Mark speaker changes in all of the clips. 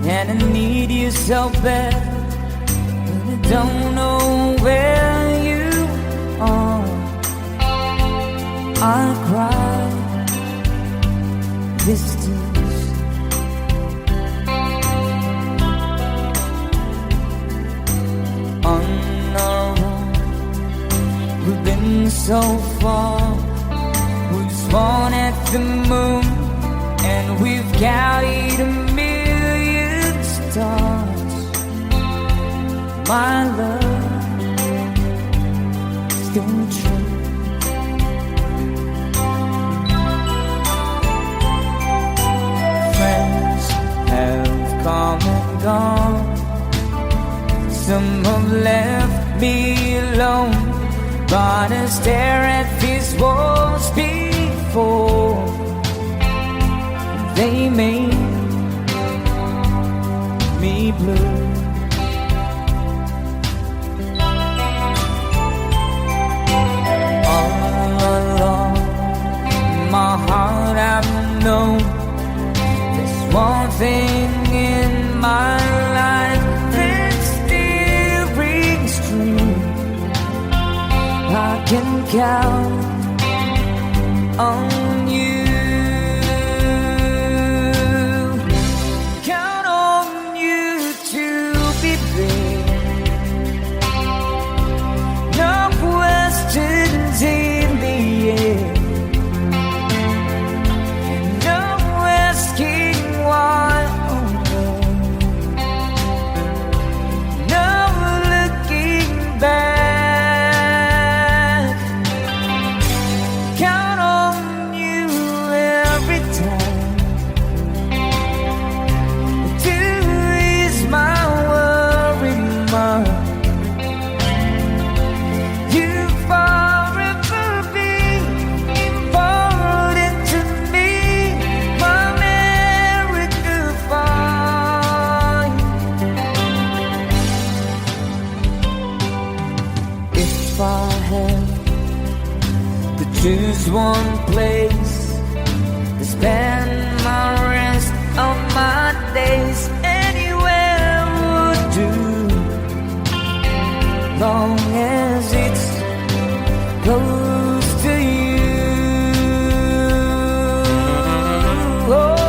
Speaker 1: and I need you so bad, but I don't know where you are. I cry this tears. On our own, we've been so far. We've sworn at the moon, and we've carried a million stars. My love, still true. Friends have come and gone. Some have left me alone, but I stare at these walls before they made me blue. All along my heart I've known there's one thing in my life that still rings true. I can count on you. Count on you to be there. No questions in the air. No asking why. No looking back. Count on you every time to ease my worry mind. You forever be important to me, my America fine. If I have to choose one place to spend my rest of my days, anywhere would do, long as it's close to you. Oh.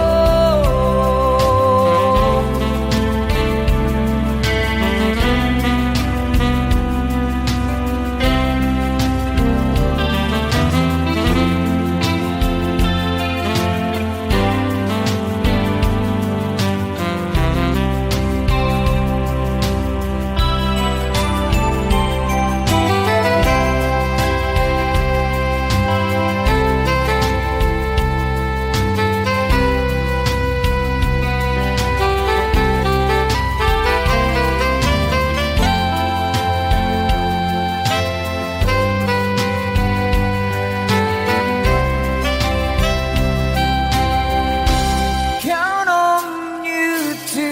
Speaker 1: Count on you to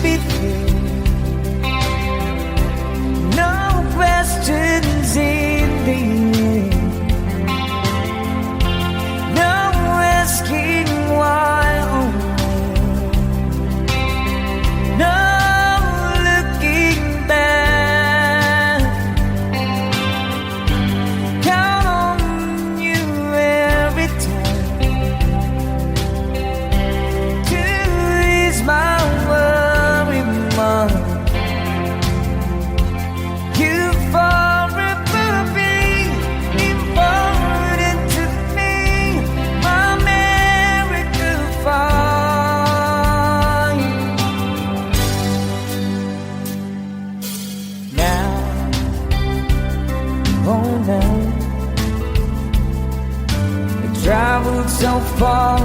Speaker 1: be there. No questions in the air. No asking why. No looking back. Count on you every time to ease my worry mind. You forever be important to me, my America fine. Now, oh now, I traveled so far,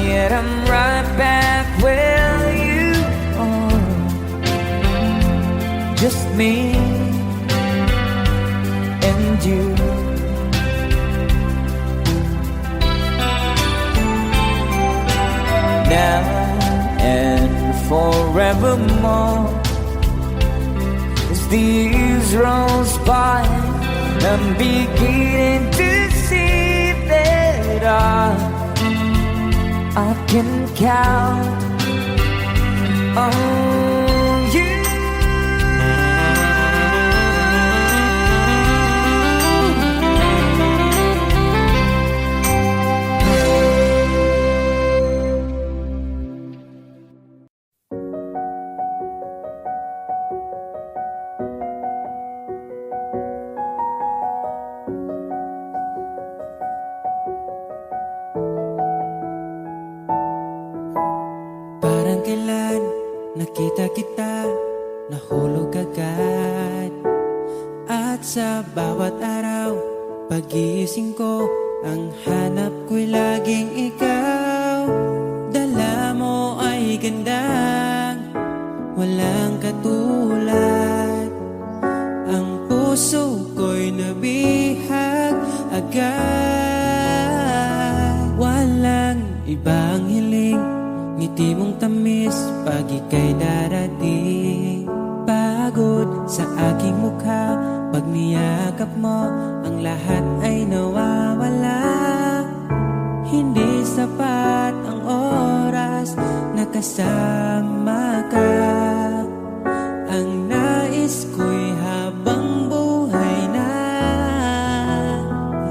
Speaker 1: yet I'm right back where you are. Just me and you. Now and forevermore, as the years rolls by, I'm beginning to see that I can count Oh, you.
Speaker 2: Parang kailan nakita kita, nahulog agad. At sa bawat araw, pagising ko, ang hanap ko'y laging ikaw. Dala mo ay gandang, walang katulad. Ang puso ko'y nabihag agad. Walang ibang hiling, ngiti mong tamis pag ika'y darating. Pagod sa aking mukha, pag niyakap mo, ang lahat ay nawawala. Hindi sapat ang oras na kasama ka. Ang nais ko'y habang buhay na.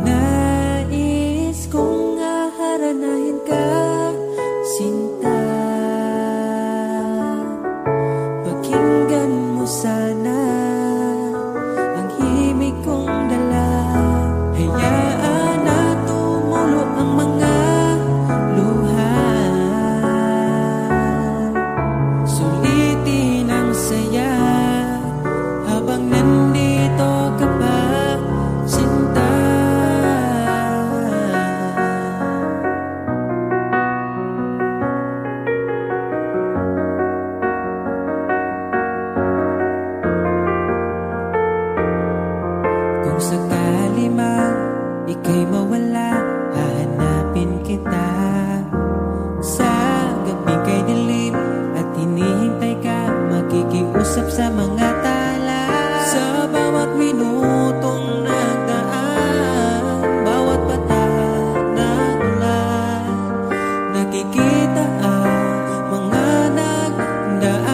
Speaker 2: Nais kong aharanahin ka, sinta. Pakinggan mo sana ang himig kong dala. Hayaan na tumulo ang mga luha. Sulitin ang saya habang nandito ka pa, sinta. Kung sakali man ika'y mawala, hahanapin kita. Sa gabing kay dilim at hinihintay ka, makikiusap sa mga tala. Sa bawat minutong nagdaan, bawat patak na ulan, nakikita ang mga nagdaan.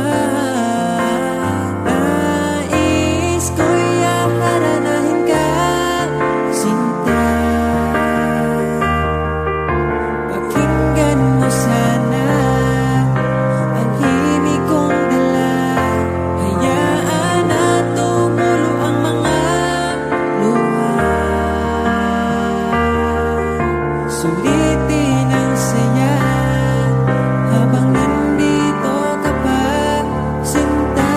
Speaker 2: Nais ko'y aharanahin ka, sinta. Pakinggan mo sana ang himig kong dala. Hayaan na tumulo ang mga luha. Sulitin ang saya habang nandito ka pa, sinta.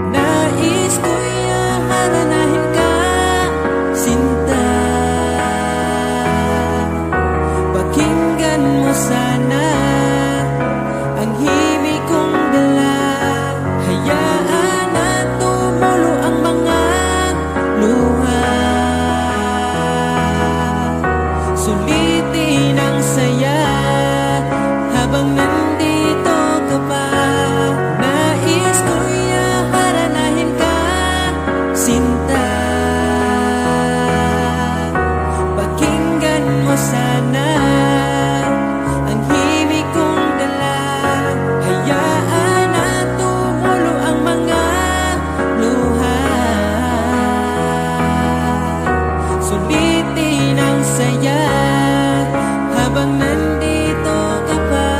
Speaker 2: Nais ko'y aharanahin ka, sinta. Pakinggan mo sana ang himig kong dala. Hayaan na tumulo ang mga luha. Sulitin ang saya habang nandito ka pa. Nais ko'y aharanahin ka, sinta. Pakinggan mo sana ang himig kong dala. Hayaan na tumulo ang mga luha. Sulitin ang saya habang nandito ka pa,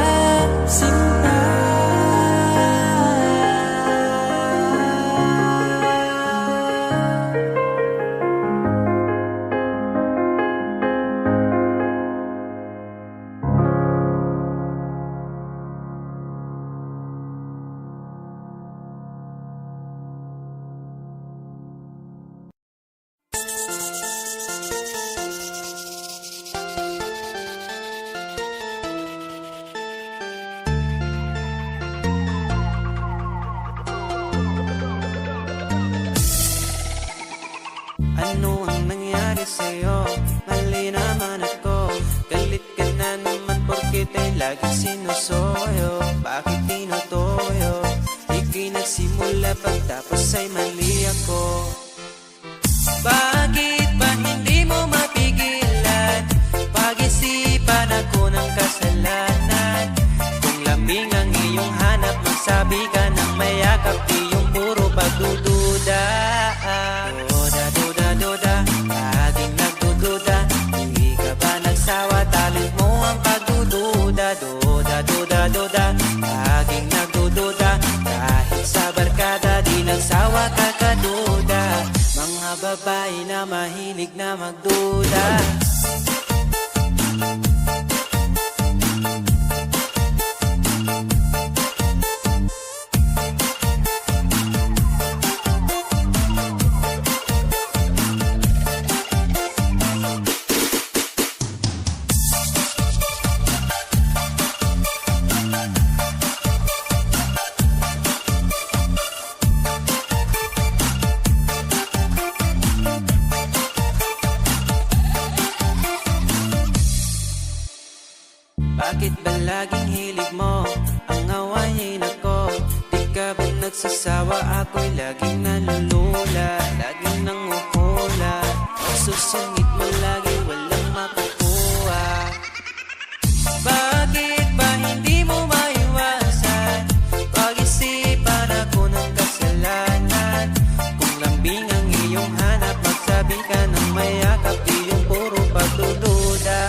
Speaker 2: sinta. Ano ang nangyari sa'yo? Mali naman ako. Galit ka na naman porkit ay lagi sinusoyo. Bakit tinutoyo? Ika'y nagsimula pagtapos ay mali ako. Bakit ba hindi mo mapigil? magsabi ka ng mayakap, di yung puro pagdududa. Duda, duda, duda, laging nagdududa. Di ka ba nagsawa, talent mo ang pagdududa. Duda, duda, duda, laging nagdududa. Kahit sa barkada, di nagsawa kakaduda. Mga babae na mahilig na magduda. Bakit ba laging hilig mo ang awayin ako? Di ka ba nagsasawa? Ako'y laging nalulula, laging nanguhula. Pagsusungit mo lagi walang makukuha. Bakit ba hindi mo maiwasan? Pag-isipan ako ng kasalanan. Kung lambing ang iyong hanap, magsabi ka ng mayakap, di yung puro pagdududa.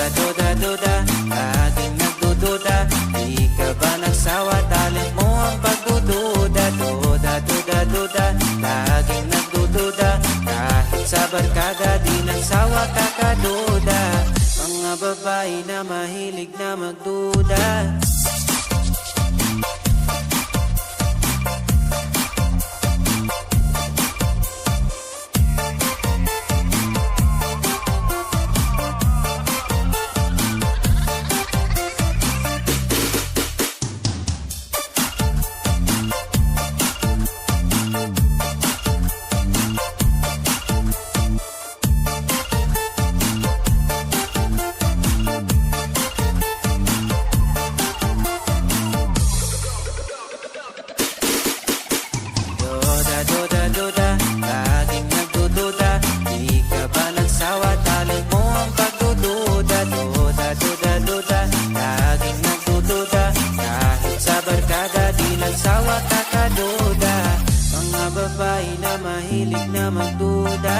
Speaker 2: Duda, duda, laging nagdududa. Di ka ba nagsawa, talent mo ang pagdududa. Duda, duda, duda, laging nagdududa. Kahit sa barkada, di nagsawa kakaduda. Mga babae na mahilig na magduda. Duda, duda, laging nagdududa. Di ka ba nagsawa, talent mo ang pagdududa. Duda, duda, duda, laging nagdududa. Kahit sa barkada, di nagsawa kakaduda. Mga babae na mahilig na magduda.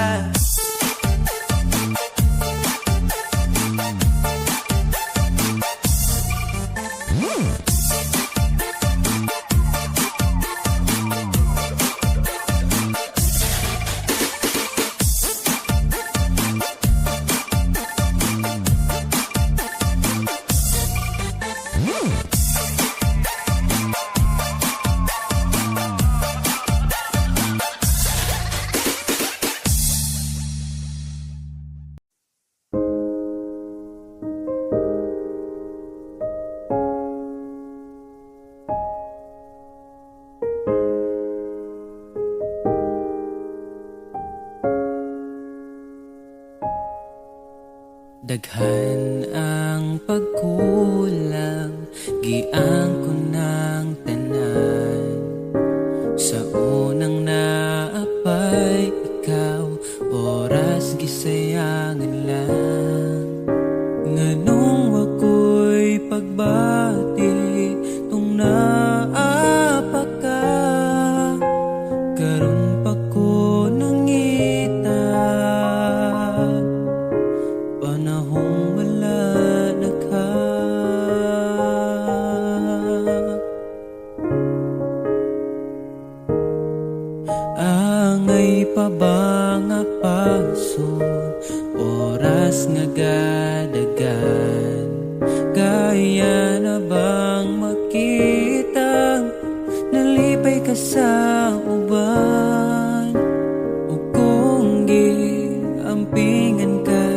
Speaker 2: Daghan ang pagkulang, giang ko ng tanan. Sa unang naapay ikaw, oras gisayangan lang. Nganong ako'y pagbati, tung naapa ka. Karon pa ko nangita, panahong wala na ka. Angay pa ba nga paso, oras nga gadagan. Kaya na bang makita, nalipay ka sa uban. O kung giampingan ka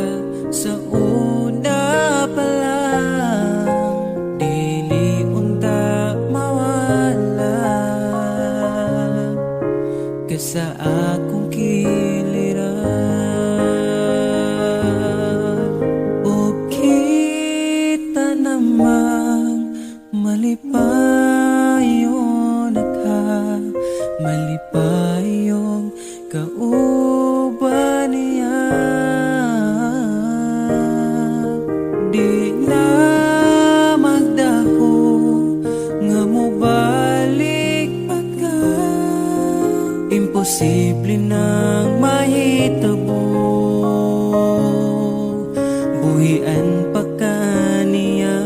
Speaker 2: sa una pa lang, dili unta mawala ka sa akong kiliran. O kita namang malipayon ka, malipayong kauban niya. Di na magda Imposible nang mahitabo, buhian pa kaniya.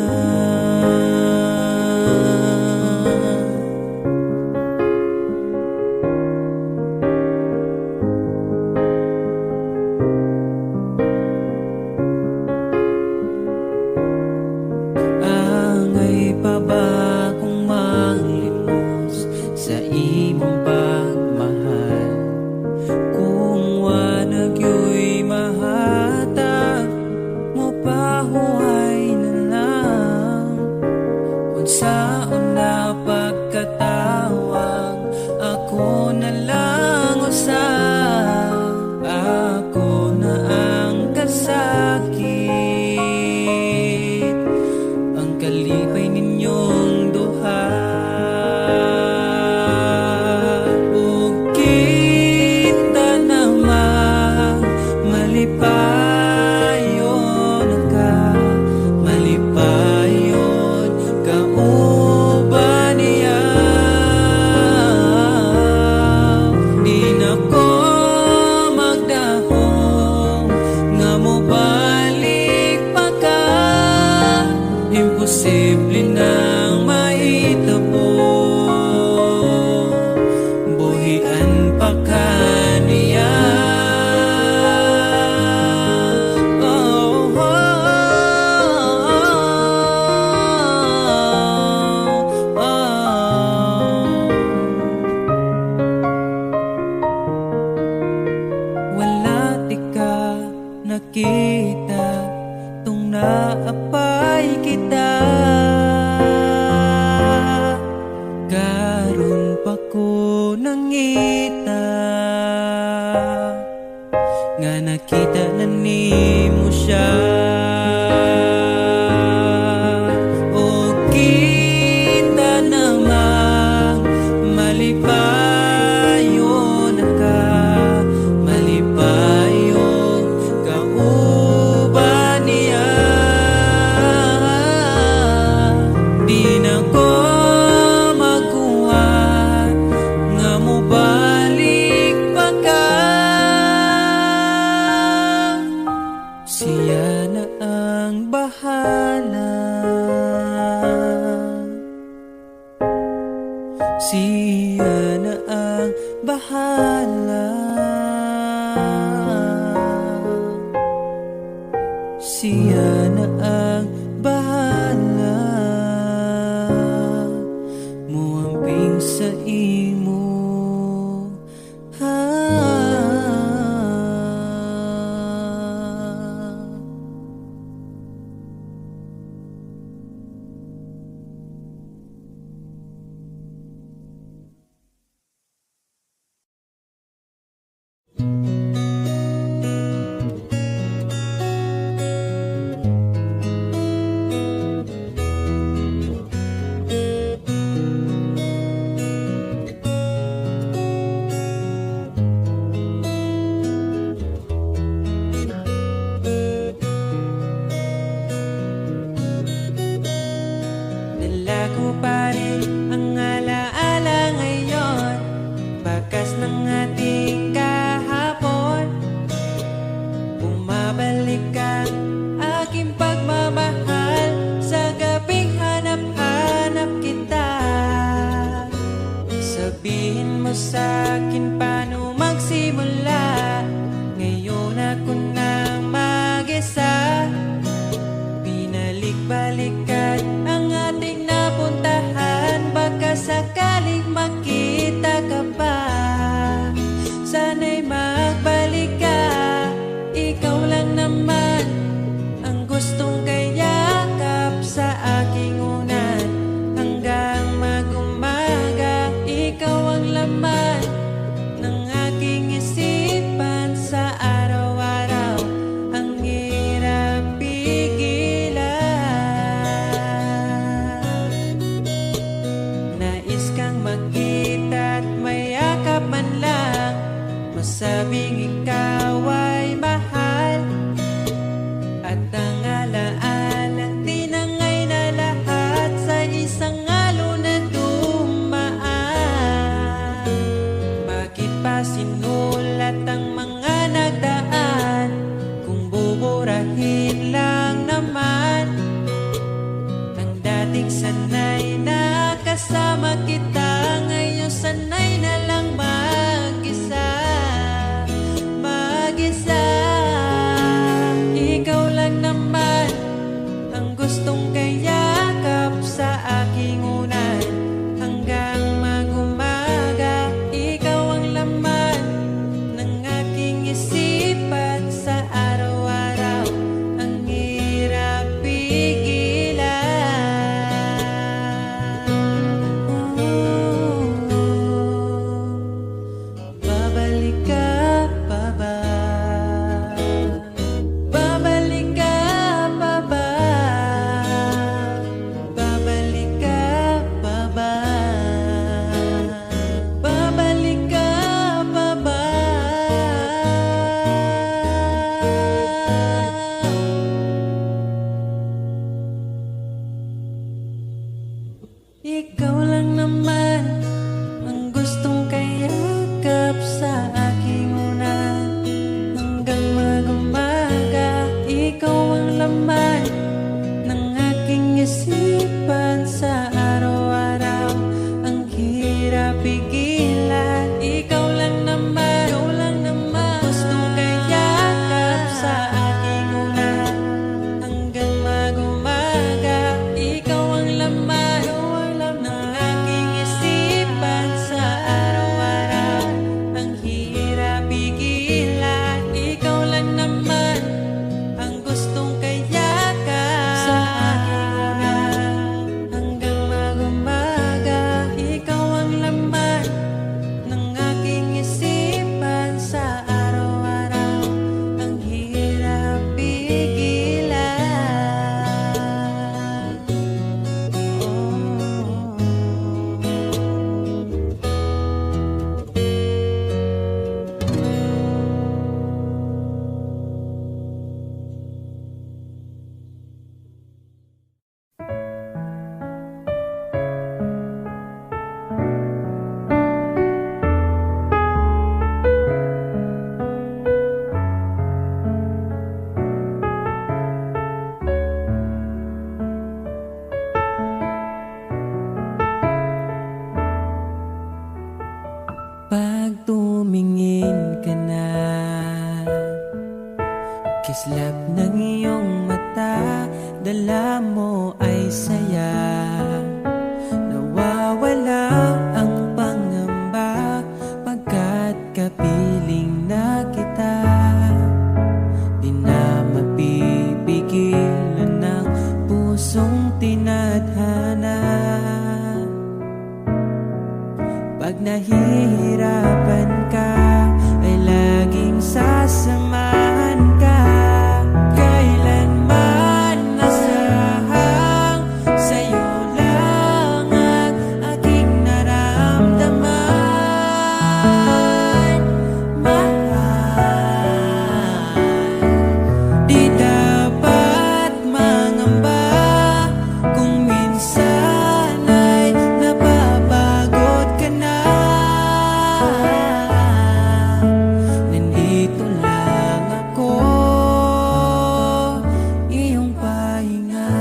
Speaker 2: Angay pa ba kung maglimos sa imong pagmahal? Kung wanag yo'y mahatag mo pahuhay na lang. Unsaon na pagkatawag, ako na lang usab. Ako na ang kasakit, ang kalipay ninyong duha. Ug kita naman malipayon ka, malipayon ka uban niya. Di na ko magdahong nga mo balik pa ka. Imposible nang mahitabo, buhian pa kaniya. Oh, oh, oh, oh. Wala di ka nakita, tung naapay kita. Karon pa ko nangita, nga nakita na nimo siya. O kita namang malipayon ka, malipayon ka uban niya. Di na ko makuha nga mo balik pa ka. Siya na ang bahala, siya na ang bahala, siya na ang bahala. Muamping sa imo, dala ko pa rin ang alaala ngayon, bakas ng ating kahapon. Bumabalik ang aking pagmamahal sa gabing hanap-hanap kita. Sabihin mo sa'kin paano magsimula, ngayon ako nang mag-isa. Binalik-balikan ang ating napuntahan, baka sakaling makita ka pa. Sana'y magbalik ka, ikaw lang naman ang gustong kayakap sa aking unan. Hanggang mag-umaga, ikaw ang laman ng aking isipan sa araw-araw. Ang hirap pigilan, nais kang makita at mayakap man lang, masabing ikaw ay mahal. At ang alaala tinangay na lahat sa isang alon na dumaan. Bakit pa sinulit Islap ng iyong mata, dala mo ay saya. Nawawala ang pangamba pagkat kapiling na kita. Di na mapipigilan ng pusong tinadhana. Pag nahihirapan ka, ay laging sasamahan ka. Kailanman nasahang sa'yo lang ang aking naramdaman. Mahal, di dapat mangamba kung minsan ay napapagod ka na. Nandito lang ako, iyong pahinga.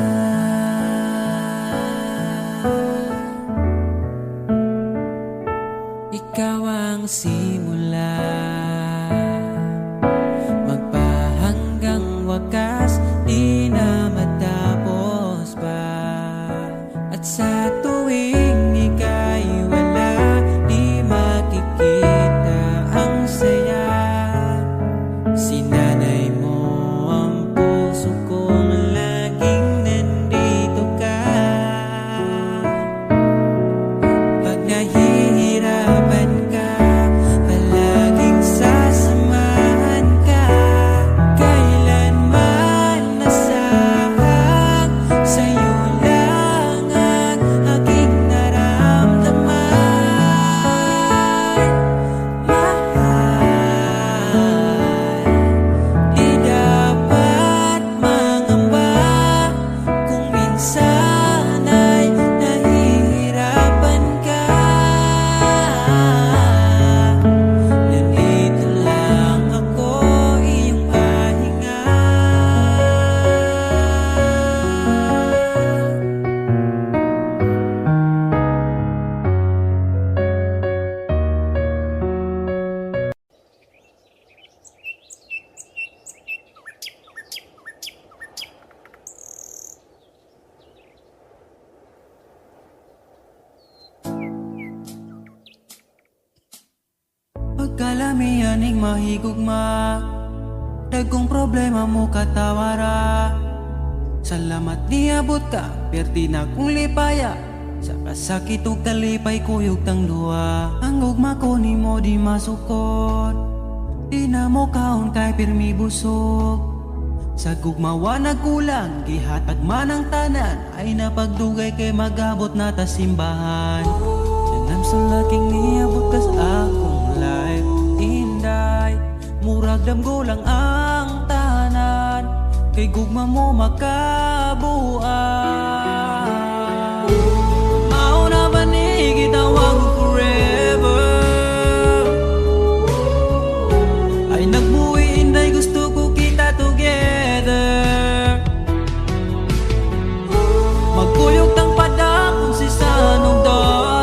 Speaker 2: Ikaw ang simula, magpahanggang wakas, di na matapos pa. At sa tuwing ika'y wala, di makikita ang saya. Sinanay mo ang puso kong laging nandito ka. Pag nahihirapan ka, palaging sasamahan ka. Kailanman nasahang sa'yo lang ang aking naramdaman. Mahal, di dapat mangamba kung minsan ay nahihirapan ka. Nandito lang ako, iyong pahinga. Pagkalamihan ning mahigugma, dagkong problema mo katawara. Salamat niabot ka, perti na kong lipaya. Sa kasakit ug kalipay kuyog tang duwa. Ang ugma ko ni mo di masukot, di na mo kaon kay pirmi busog. Sa gugmawa nagkulang, gihatag man ang tanan, ay napagdugay kay magabot na ta simbahan. Sanam sa laking niabot kas akong life, inday, murag damgo lang ang tahanan, kay gugma mo makabuan. Mauna ba ni gitawag forever? Ay nagbuwi inday, gusto ko kita together. Magkuyog tang padakon si sanong daughter.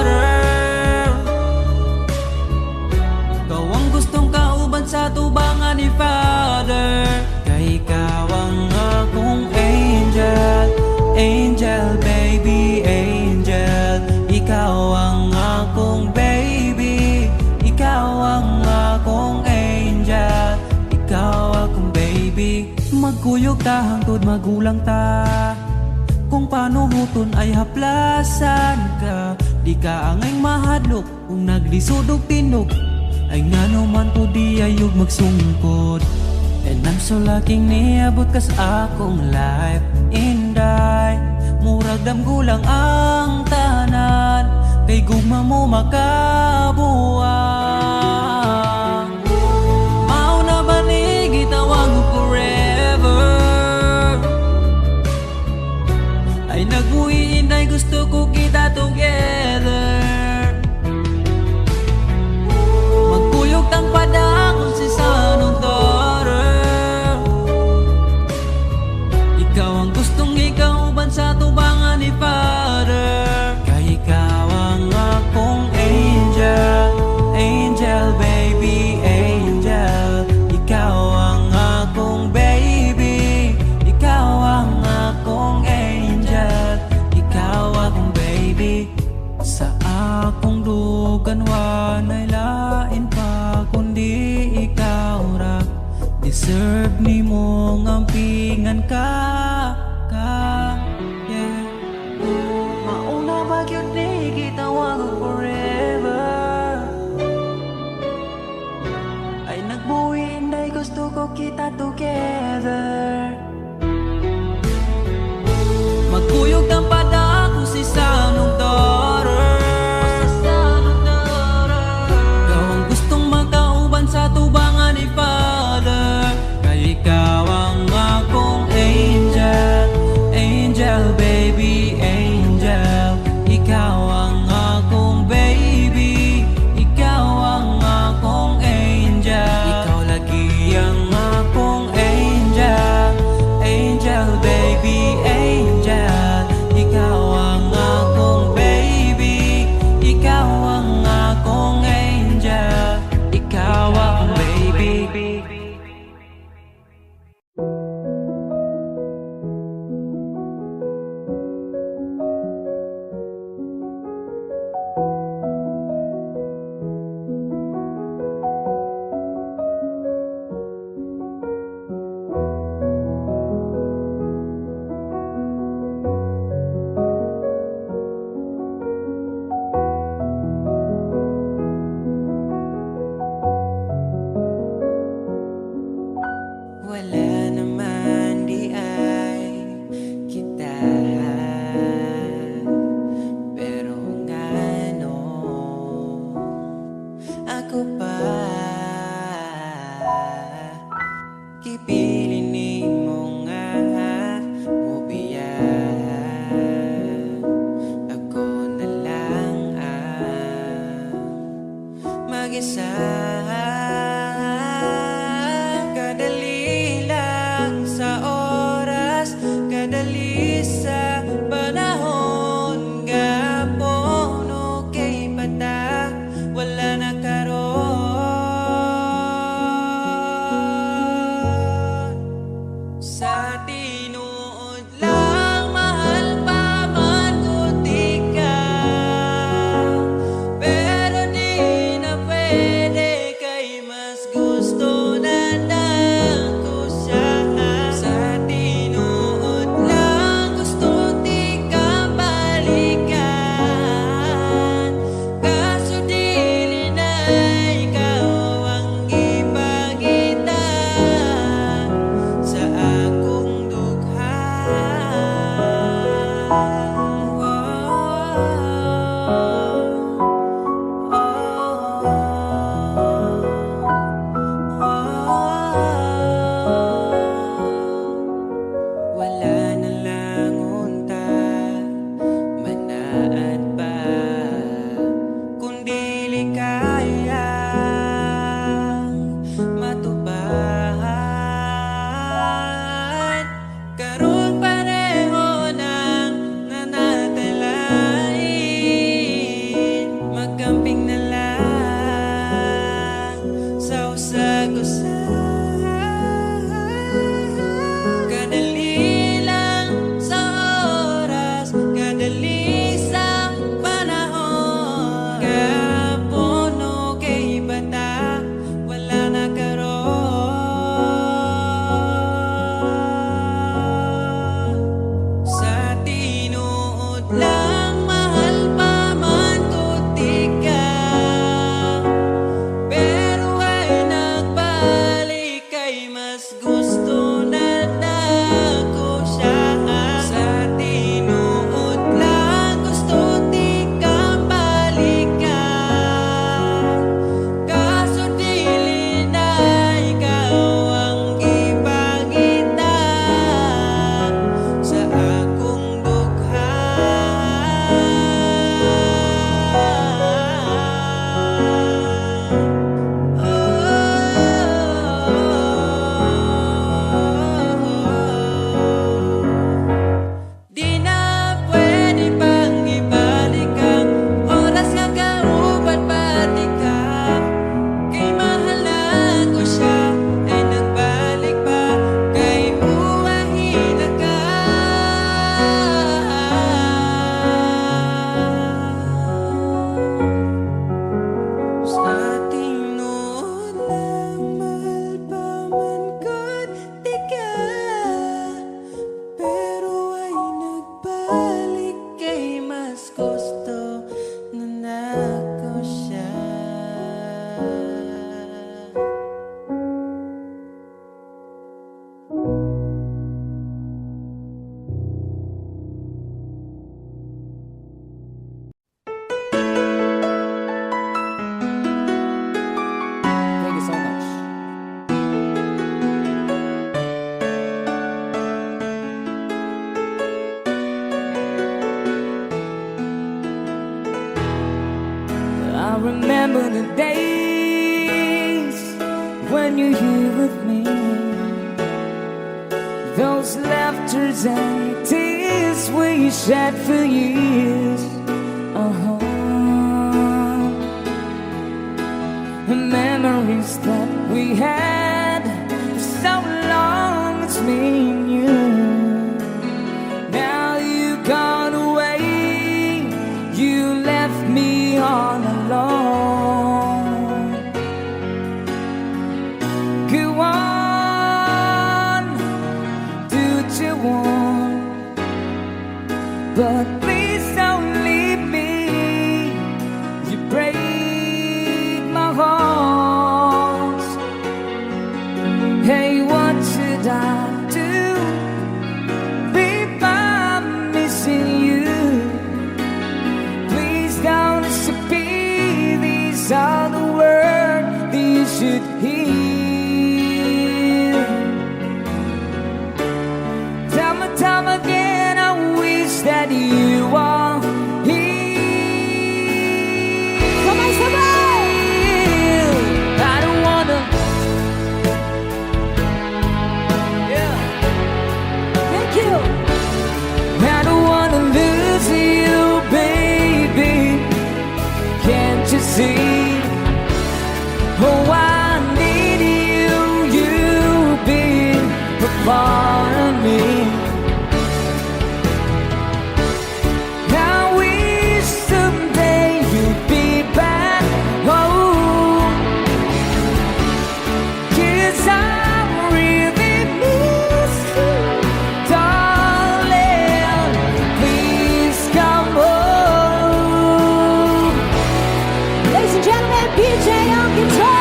Speaker 2: Ikaw ang gustong kauban sa tubangan ni Father. Kay ikaw ang akong angel, angel baby, angel. Ikaw ang akong baby, ikaw ang akong angel, ikaw akong baby. Magkuyog ta hangtod magulang ta, kung paano huton ay haplasan ka. Di ka angay mahadlok kung naglisod og tinog, ay ngano man po di ayog magsungkod. And I'm so lucky niabot kas akong life, inday, murag damgulang ang tahanan, kay gugma mo makabuang. Mauna ba ni gitawag mo forever? Ay nagbuhi inday, gusto ko kita together. Magkuyog tang padakon si sanong daughter. Ikaw ang gustong ikauban sa tubangan ni Father. Kay ikaw ang akong angel, angel baby, angel. Ikaw ang akong baby, yeah. Mauna ba yun ni gitawag ang forever? Ay nagbuhin ay gusto ko kita together. Magkuyog ng pada ko si Sanong daughter. Gawang gustong magkauban sa tubangan ni Father. Kay ikaw ang akong angel, angel baby, angel. Ikaw ang akong baby, ikaw ang akong angel. Ikaw lagi ang akong angel, angel baby, angel. Ikaw ang akong baby, ikaw ang akong angel. Ikaw ang baby. Wala naman di ay kita, pero ngano ako pa kipili ni mo nga mubiya. Ako na lang ang mag-isa. Kadali lang sa oras, kadali sa panahon. Gapon okay bata, wala na karon. Sa tinuod lang mahal pa man ko tika, pero di na pwede kay mas gusto na ko siya. Sa tinuod lang gusto di ka balikan, kaso dili na ikaw ang ipakita sa akong dugha. Wala na lang unta manaad pa, kundi likayang matubahan. Karon pareho nang nanatalain, magkamping na lang sa usag-usag. Kadali lang sa oras, kadali sa panahon. Gapon okay bata, wala na karon. Sa tinuod lang mahal pa man ko tika, pero ay nagbalik
Speaker 1: when you're here with me. Those laughters and tears we shed for years. The memories that we had for so long, it's me and you. Now you gone away, you left me all alone. Go on, do what you want, but please don't leave me. You break my heart. Hey, what should I do? Babe, I'm missing you. Please don't disappear. These are the words that you should hear. Time again, I wish that you are here.
Speaker 3: Sabay-sabay!
Speaker 1: I don't wanna. Yeah.
Speaker 3: Thank you!
Speaker 1: I don't wanna lose you, baby. Can't you see? Oh, I need you. You've been a part of me. I wish someday you'd be back home. 'Cause I really miss you, darling. Please come home.
Speaker 3: Ladies and gentlemen, PJ on guitar!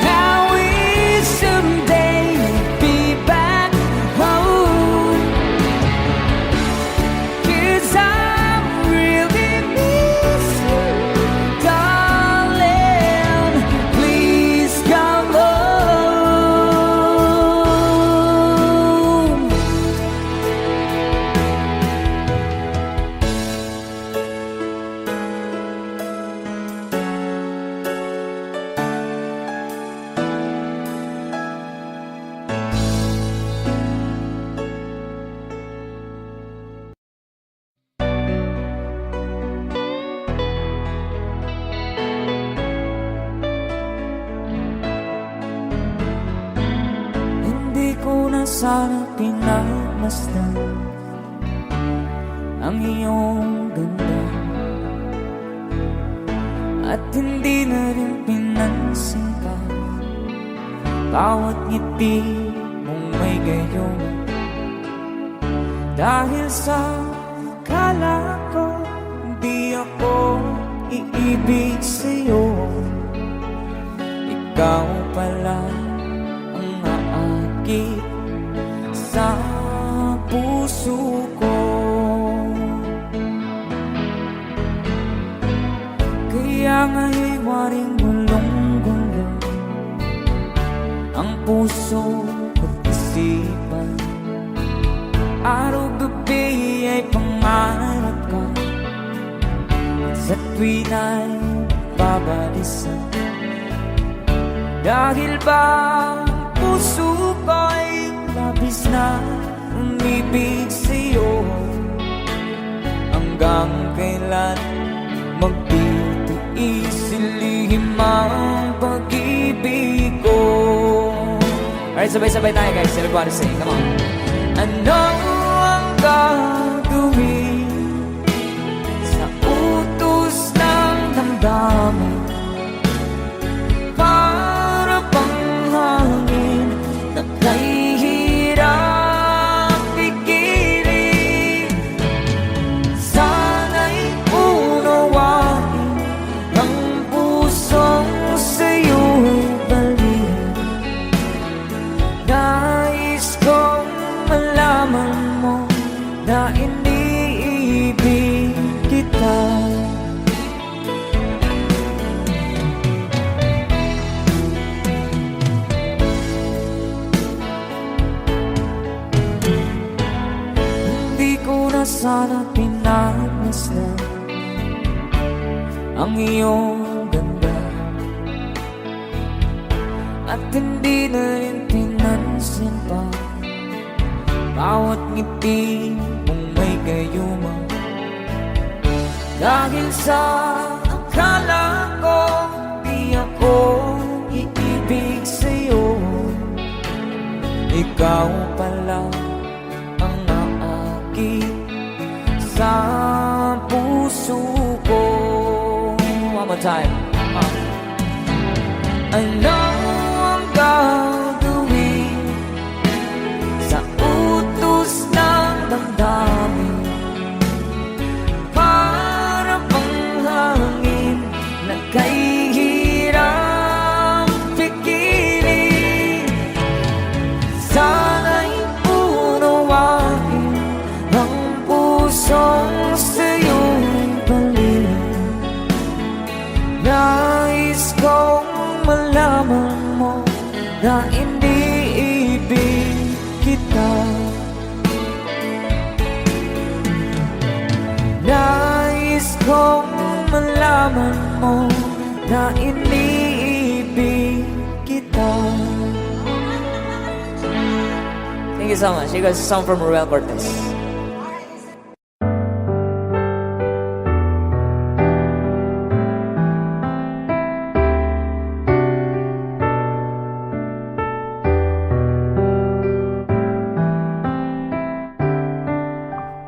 Speaker 1: I wish someday you'd be back home. 'Cause I really miss you, darling. Please come home. Hindi ko na sana pinagmasdan ang iyong ganda, at hindi na rin pinansin pa bawat ngiti mong may gayon. Dahil sa akala ko hindi ako iibig sa'yo, ikaw pala ang aakit sa puso ko. Kaya nga'y waring gulong-gulo ang puso at isipan. Araw-gabi ay pangarap ka, sa tuwin ay babalisan. Dahil ba ang puso ko'y labis na umibig sa'yo, hanggang kailan magtitiis ilihim ang pag-ibig ko. Alright, sabay-sabay tayo guys. Everybody sing, come on. Ano ang gagawin sa utos ng damdamin? Para bang hangin na kahihirap pigilan. Sana'y unawain ang pusong sa'yo'y balikan. Nais kong malaman na iniibig kita. Hindi ko na sana pinagmasdan ang iyong ganda, at hindi na rin pinansin pa bawat ngiti mong may gayuma. Dahil sa akala ko di ako iibig sa'yo, ikaw pala ang naakit sa puso ko. One more time. Ano ang gagawin sa utos ng damdamin? Para bang hangin na kay hirang pigilan. Sana'y unawain ang pusong sa'yo'y baliw. Nais kong malaman mo na iniibig kita. Nais kong malaman mo na iniibig kita. Thank you so much. You guys, a song from Ruel Cortez.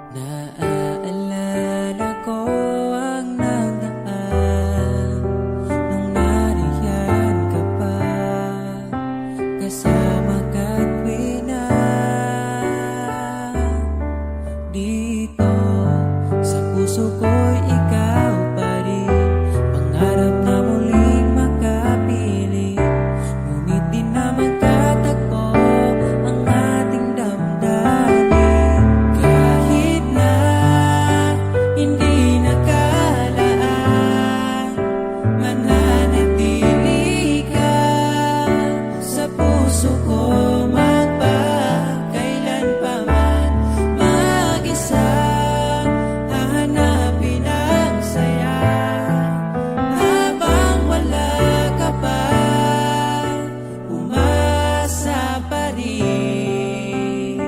Speaker 2: Naaalala ko ang nagdaan nung nariyan ka pa, kasama ka't wina dito sa puso ko'y ikaw pa rin. Pangarap na muling makapiling, ngunit di na magtatagpo ang ating damdamin. Kahit na hindi nakalaan, mananatili ka sa puso ko magpakailanpaman. Mag-isa hahanapin ang saya habang wala ka pa. Umasa pa rin,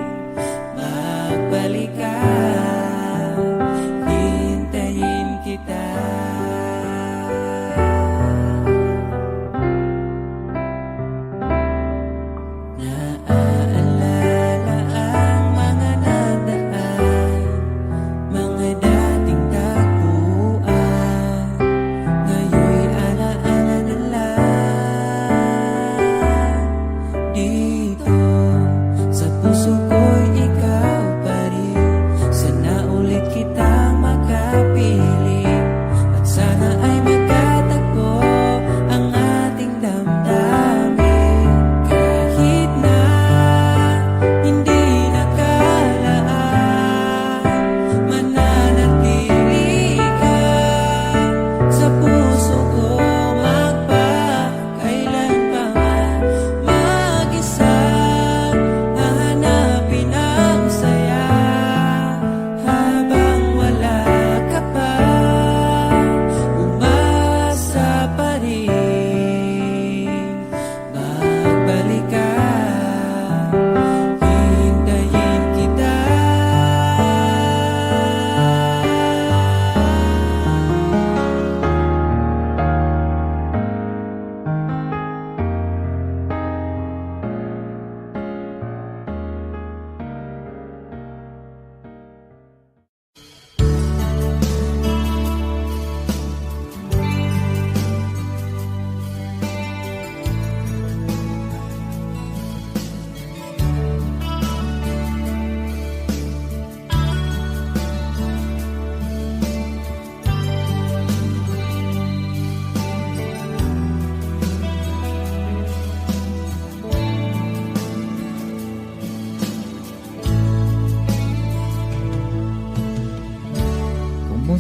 Speaker 2: magbalik ka, hintayin kita. Naaalala ang mga nadaan, mga dating tagpuan, ngayon'y alaala na lang. Dito sa puso ko'y ikaw pa rin,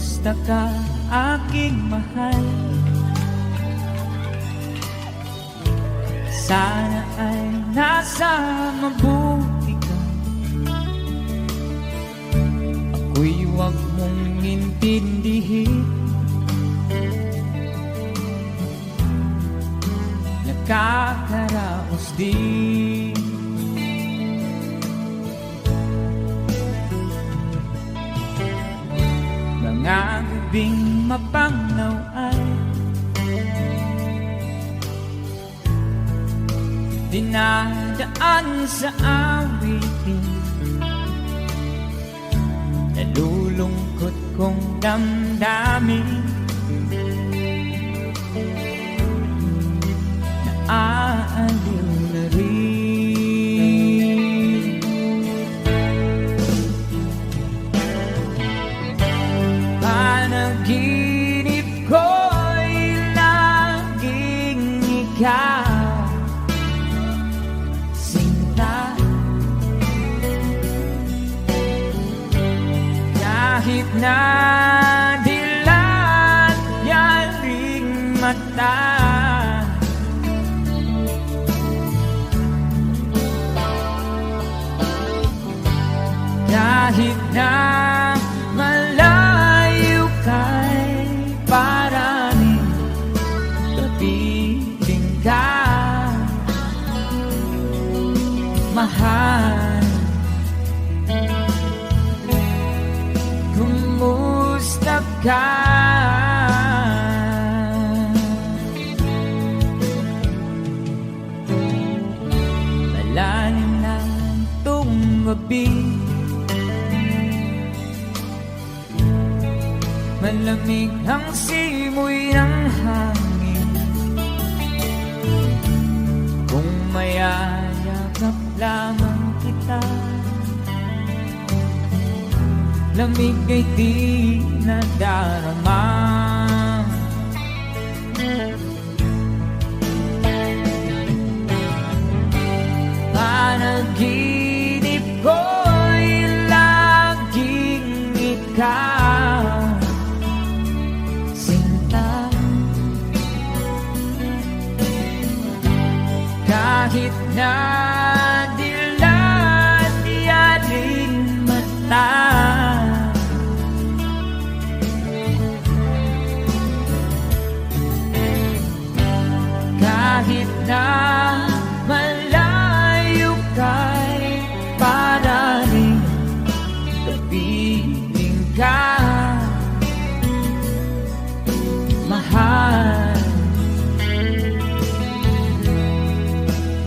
Speaker 1: Kumusta ka, aking mahal? Sana ay nasa mabuti ka. Ako'y huwag mong intindihin. Nakakaraos din. Mga gabing mapangnaw ay dinadaan sa awitin. Nalulungkot kong damdamin. Naaaliw na rin. Panaginip ko'y laging ikaw, sinta. Kahit na dilat yaring mata, kahit na malayo ka'y paraning kapiling ka, mahal. Kumusta ka? Malalim na itong gabi, malamig ang simoy ng hangin. Kung mayayakap lamang kita, lamig ay di nadarama. Panaginip ko'y laging ikaw, sinta. Kahit na dilat yaring mata, kahit na malayo ka'y paraning kapiling ka, mahal.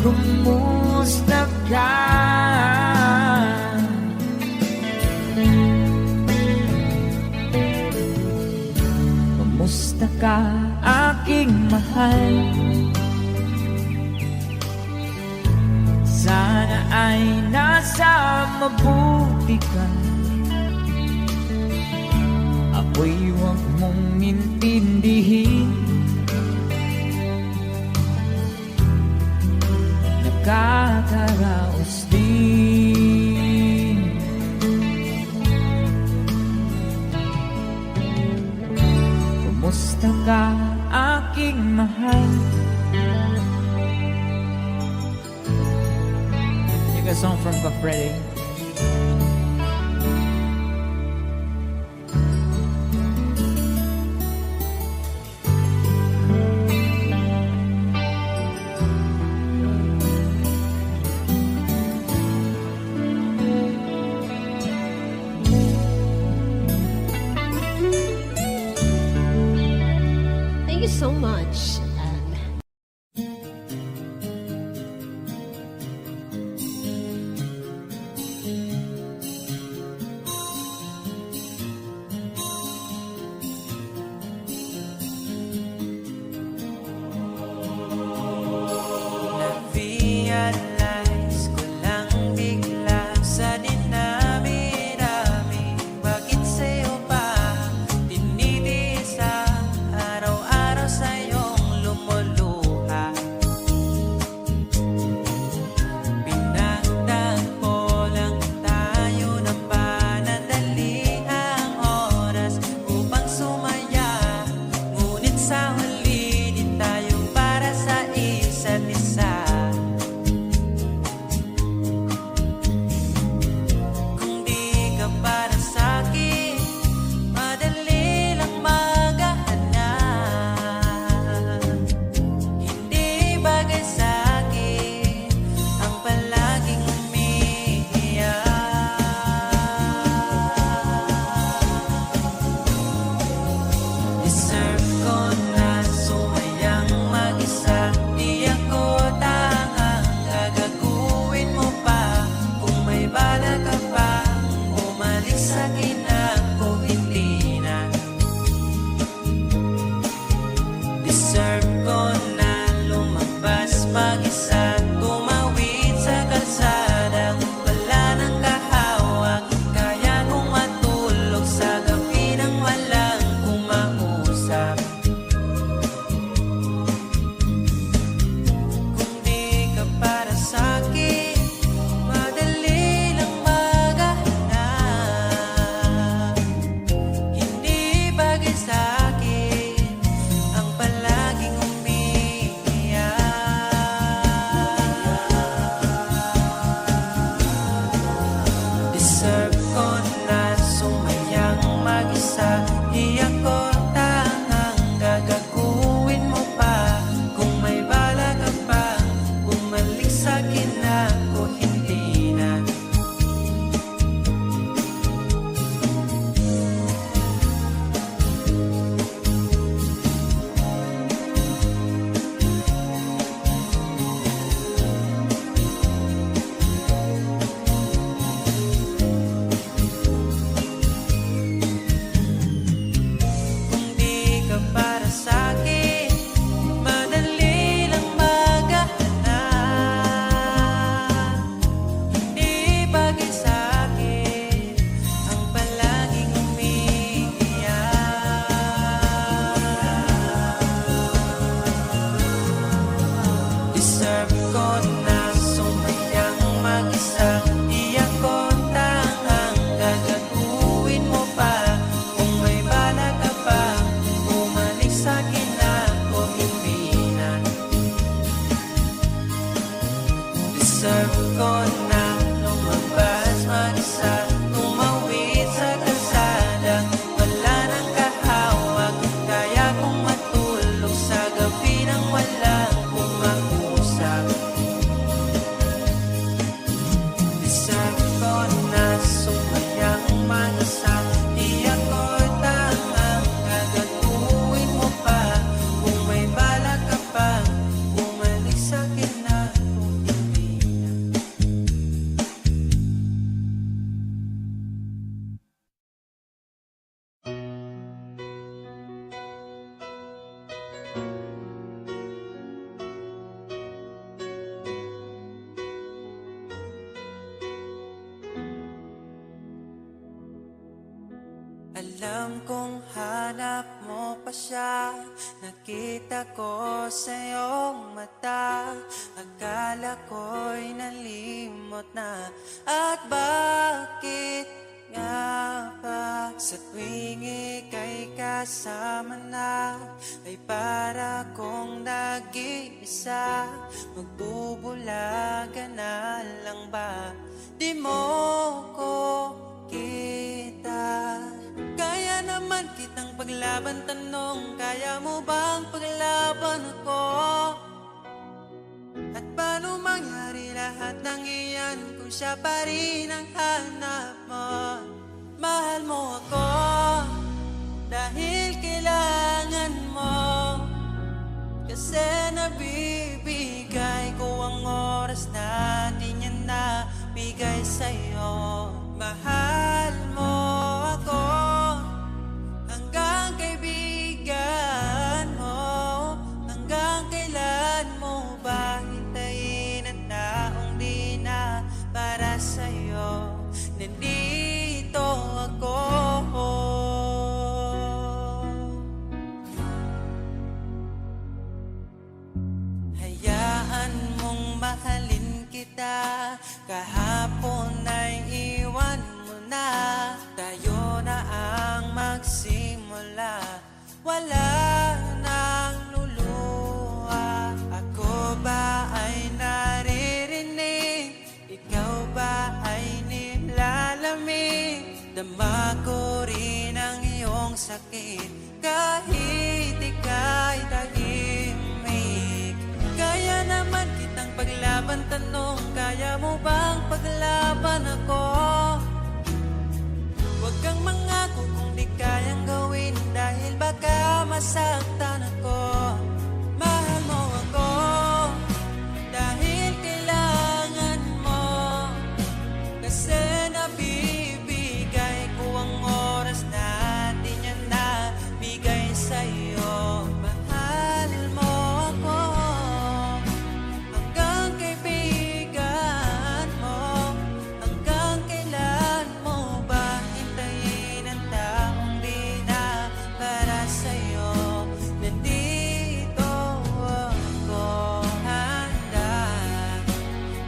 Speaker 1: Kumusta ka? Kumusta ka, aking mahal? Sana ay nasa mabuti ka. Ako'y huwag mong intindihin. Nakakaraos din. Kumusta ka, aking mahal? Take a song from Freddy.
Speaker 3: Thank you so much.
Speaker 2: Na-realize ko lang bigla sa dinami-dami, bakit sa'yo pa tinitiis ang araw-araw sa iyong Alam kong hanap mo pa siya. Nakita ko sa iyong mata. Akala ko'y nalimot na. At bakit nga ba sa tuwing ika'y kasama na, ay para kong nag-iisa? Magbubulaga na lang ba? Di mo ko kita. Kaya naman kitang paglaban, tanong, kaya mo bang paglaban ako? At paano mangyari lahat ng iyan kung siya pa rin ang hanap mo? Mahal mo ako dahil kailangan mo, kasi nabibigay ko ang oras na di niya nabigay sa'yo. Mahal mo ako hanggang kaibigan mo. Hanggang kailan mo ba hintayin ang taong di na para sa'yo? Nandito ako. Hayaan mong mahalin kita. Kahapon ay iwan mo na. Tayo na ang magsimula. Wala nang luluha. Ako ba ay naririnig? Ikaw ba ay nilalamig? Dama ko rin ang iyong sakit kahit ika'y tahimik. Kaya naman kitang paglaban, tanong, kaya mo bang paglaban ako? Huwag kang mangako kung di kayang gawin, dahil baka masaktan ako. Mahal mo ako dahil kailangan mo, kasi nabibigay ko ang oras na di niya nabigay sa'yo. Mahal mo ako hanggang kaibigan mo. Hanggang kailan mo ba hintayin ang taong di na para sa'yo? Nandito ako handa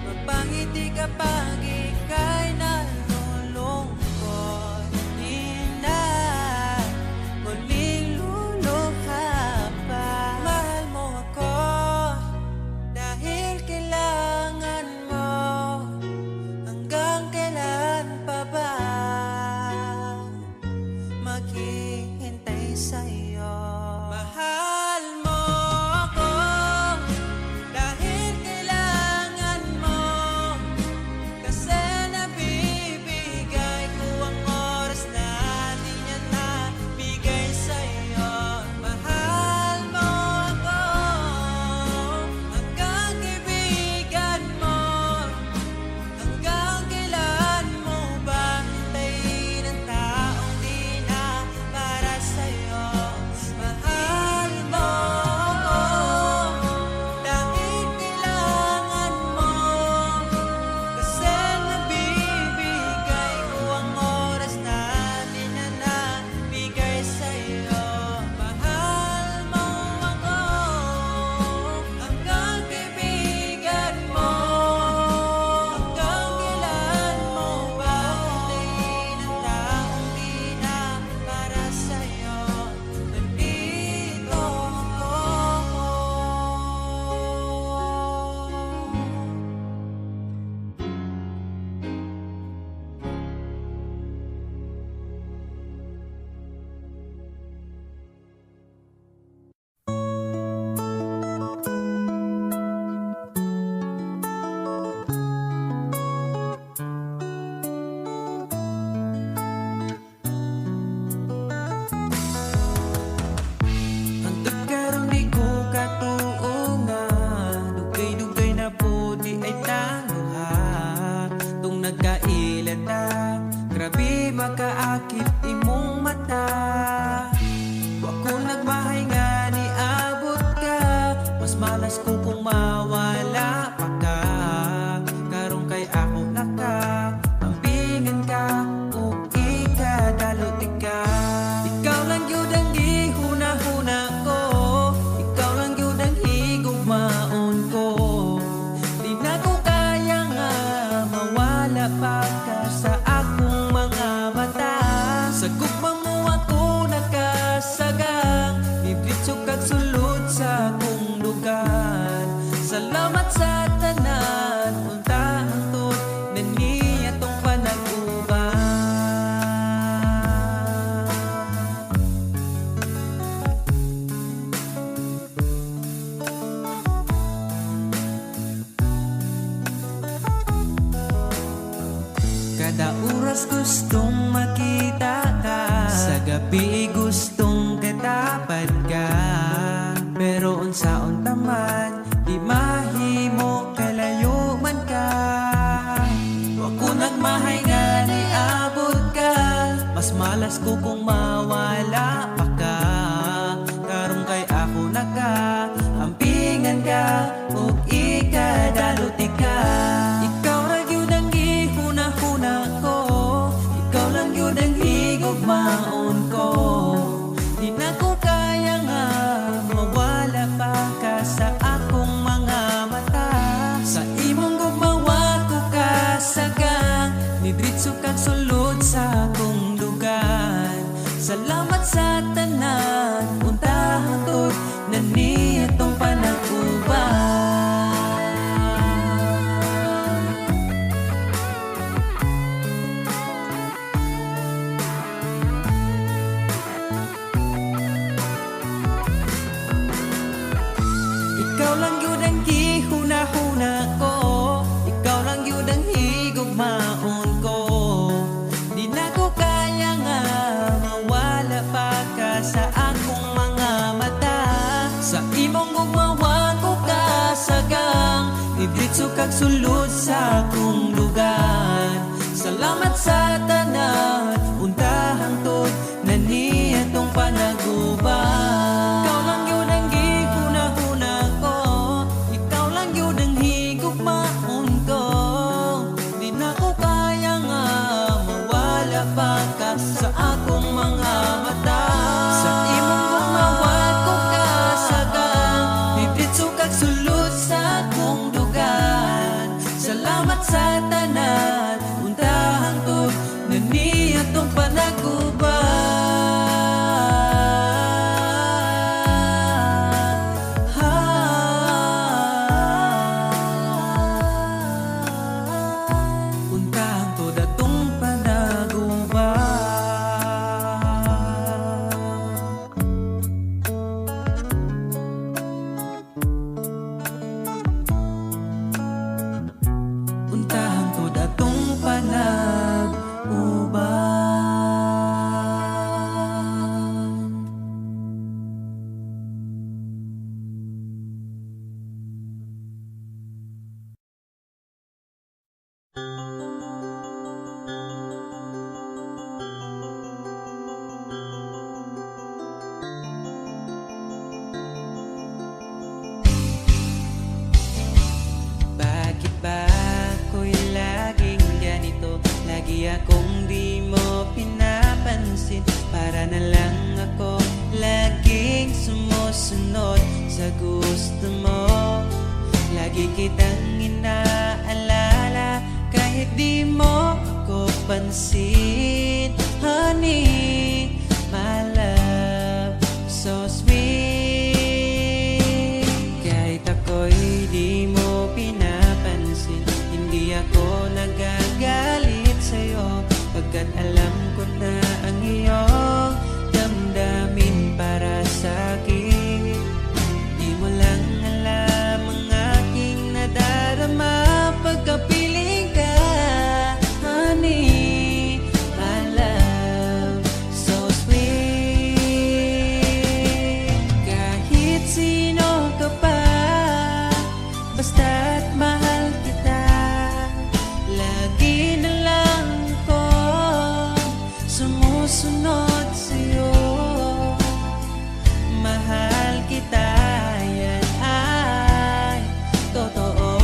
Speaker 2: magpangiti kapag ika'y nalulungkot. Di na muling luluha pa. Mahal mo ako dahil kailangan mo. Hanggang kailan pa ba maghihintay sa'yo? Mahal mo ako dahil kailangan mo, kasi nabibigay ko ang oras na di niya nabigay sa'yo. Mahal mo ako hanggang kaibigan mo. Hanggang kailan mo ba hintayin ang taong di na para sa'yo? Mahal mo ako dahil kailangan mo, kasi nabibigay ko ang oras na di na nabigay sa'yo. Mahal mo ako hanggang kaibigan mo. Hanggang kailan mo ba hintayin ang taong di na para sa'yo? Nandito ako. Hantod karon di ko katuungan, dugay-dugay na po di ay tanuha. Tung nagkailan na, grabe makaakit imong mata. Wa ko nagmahay nga ni abot ka, mas malas ko kung mawala pa ka. Karong kay ako naka, ambingan ka, o ikadalot ka. Sa gugma mo ako nakasagang, ibritso kag sulod sa akong lugar. Salamat sa tanan, unta hangtod na niya tong panag-uban. Kada oras gustong makita ka, sa gabi gustong katapad ka. Pero unsaon taman, di mahimo kalayo man ka. Wa ko nagmahay nga ni abot ka, mas malas ko kung mawala pa ka. Karong kay ako naka, ampingan ka, ug ikadaluti ka. Ikaw ra gyud ang gihuna-huna ko, ikaw lang gyud ang higugmaon ko. Di na ko kaya nga mawala pa ka sa akong mga mata. Sa imong gugmawa ko kasagang, nidritso kag sulod sa akong lugar. Salamat sa tanan, unta hangtod na niya tong panag-uban. Ikaw lang yun ang gihuna-huna ko, ikaw lang yun ang higugmaon ko. Di na ko kaya nga mawala pa ka sa akong mga mata. Sa imong gugmawa ko kasagang, ibritso kag sulod sa akong lugar. Salamat sa tanan, unta hangtod na niya tong panag-uban. Ikaw lang yun ang gihuna-huna ko, ikaw lang yun ang higugmaon ko. Di na ko kaya nga mawala pa ka sa akong mga mata. Sa imong gumawa ko kasagang, ibritso kag sulod sa akong lugar. Salamat sa tanan, unta hangtod na niya tong panag-uban. Unta hangtod atong panag-uban. Unta hangtod atong panag-uban. Bakit ba ako'y laging ganito? Lagi akong di mo pinapansin. Para na lang ako laging sumusunod sa gusto mo. Lagi kitang inaalala kahit di mo ako pansin. Honey, my love, so sweet. Kahit ako'y di mo pinapansin, hindi ako nagagalit sa'yo. Pagkat alam ko na ang iyong damdamin para sa'kin. Di mo lang alam ang aking nadarama pagkapiling ka. Honey, my love, so sweet. Kahit sino ka pa, basta't mahal kita. Lagi na lang ako sumusunod sa'yo. Mahal kita, yan ay totoo.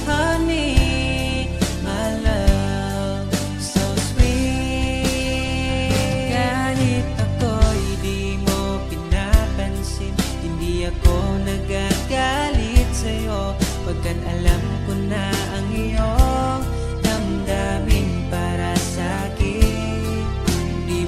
Speaker 2: Honey, my love, so sweet. Kahit ako'y di mo pinapansin, hindi ako nagagalit sa'yo. Pagkat alam ko na ang iyong damdamin para sa'kin. Di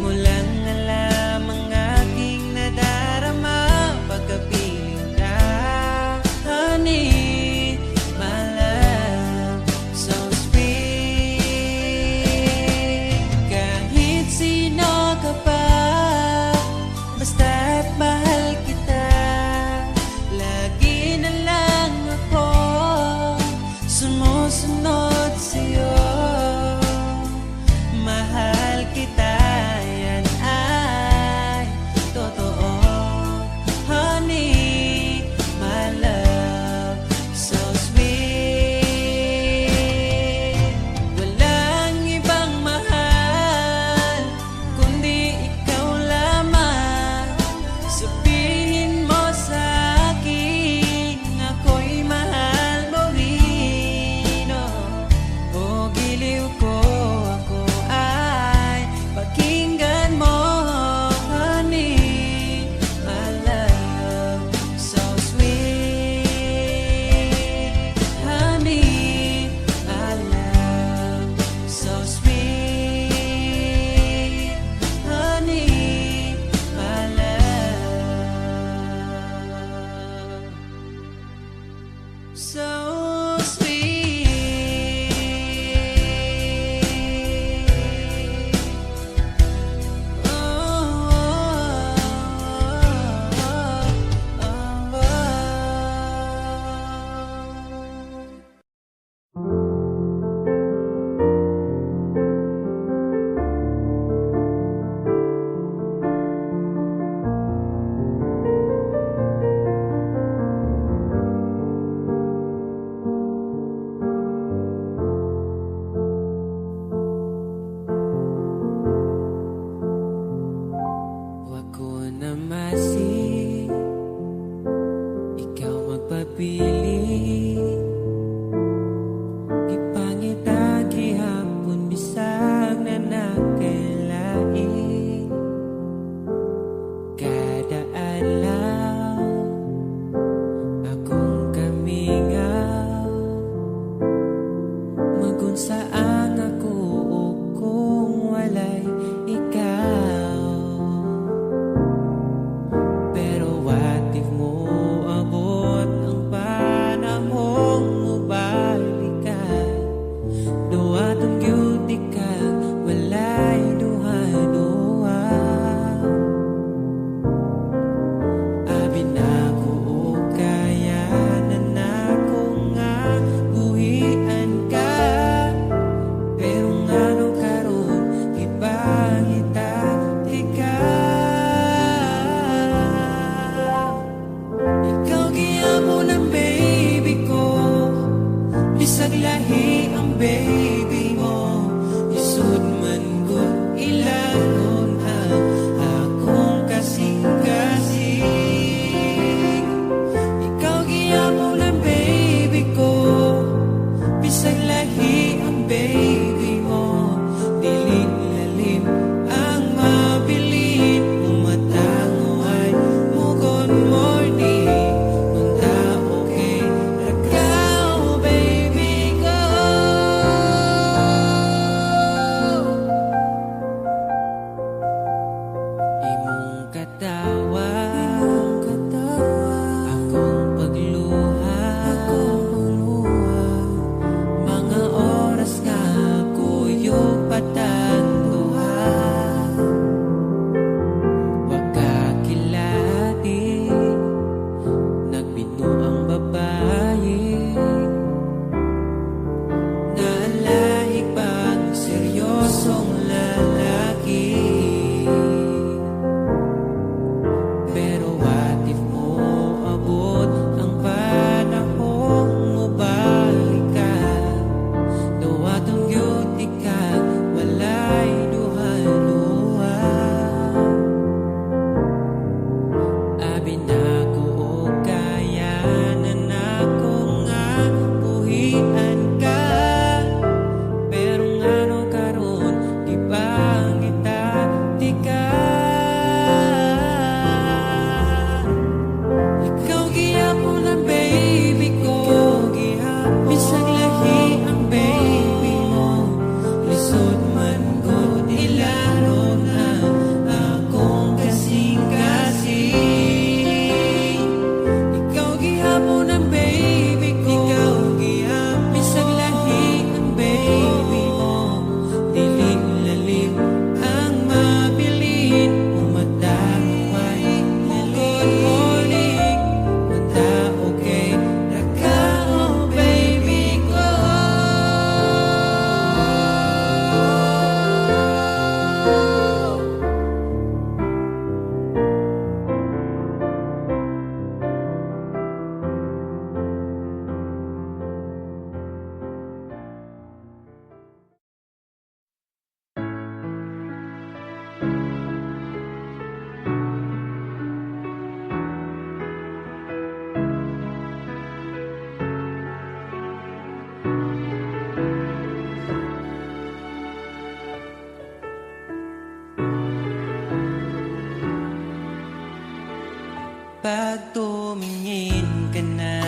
Speaker 2: Kapag tumingin ka na,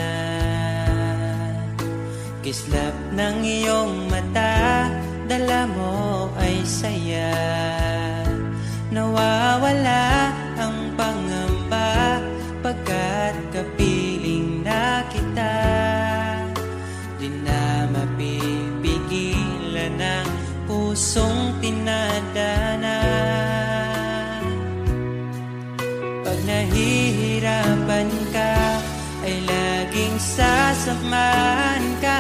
Speaker 2: kislap ng iyong mata, dala mo ay saya. Nawawala ang pangamba pagkat kapiling na kita. Di na mapipigilan ang pusong tinadana. Pag nahihirapan ka, ay laging sasamahan ka.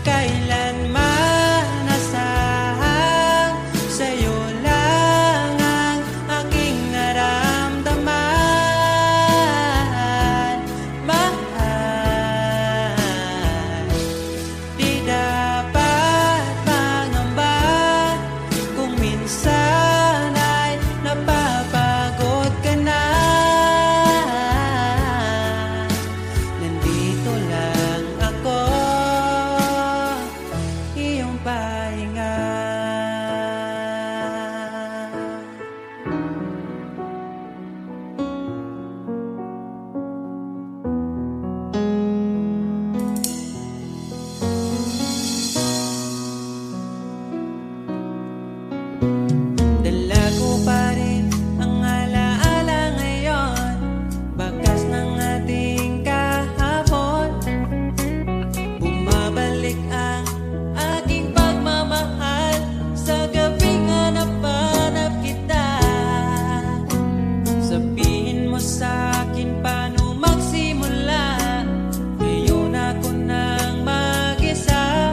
Speaker 2: Kailanman nasahang sa'yo lang ang aking naramdaman. Mahal, di dapat mangamba kung minsan ay napapagod ka na. Nandito lang ako, iyong pahinga. Dala ko pa rin ang alaala ngayon, bakas ng ating kahapon. Bumabalik ang aking pagmamahal sa gabing hanap-hanap kita. Sabihin mo sa'kin paano magsimula, ngayon ako nang mag-isa.